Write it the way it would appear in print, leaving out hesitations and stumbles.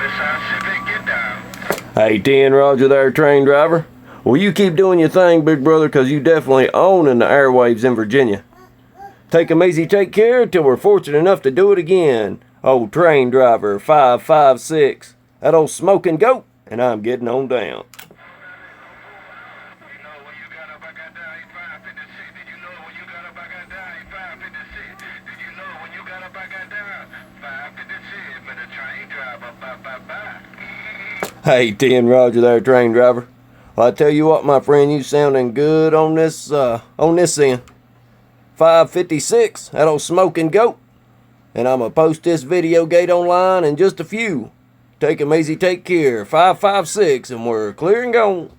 Mississippi, get down. Hey, 10 Roger there, train driver. Well, you keep doing your thing, big brother, because you definitely owning the airwaves in Virginia. Take 'em easy, take care, till we're fortunate enough to do it again. Old train driver 556. That old Smokin Goat, and I'm getting on down. Hey, 10 Roger there, train driver. Well, I tell you what, my friend, you sounding good on this end. 556, that old Smokin Goat. And I'm gonna post this video gate online in just a few. Take 'em easy, take care. 556, and we're clear and gone.